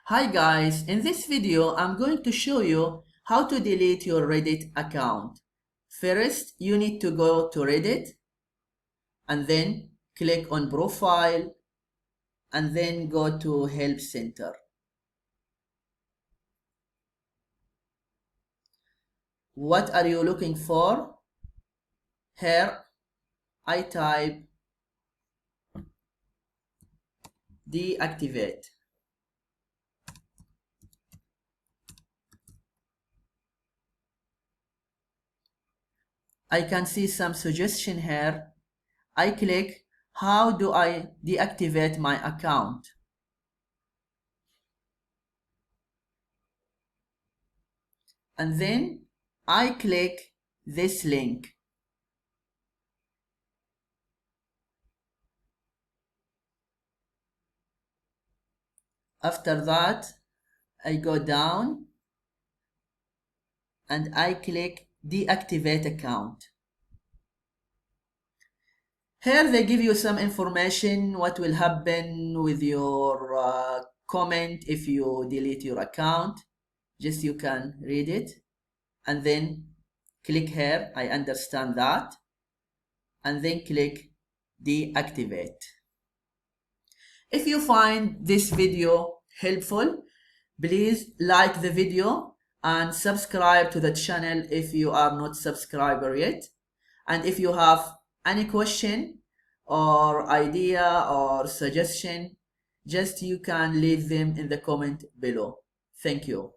Hi guys, in this video I'm going to show you how to delete your Reddit account. First, you need to go to Reddit and then click on Profile and then go to Help Center. What are you looking for? Here I type deactivate. I can see some suggestion here. I click, how do I deactivate my account? And then I click this link. After that, I go down and I click deactivate account. Here they give you some information what will happen with your comment if you delete your account. Just you can read it and then click here, I understand that, and then click deactivate. If you find this video helpful, please like the video and subscribe to the channel if you are not subscriber yet. And if you have any question or idea or suggestion, just you can leave them in the comment below. Thank you.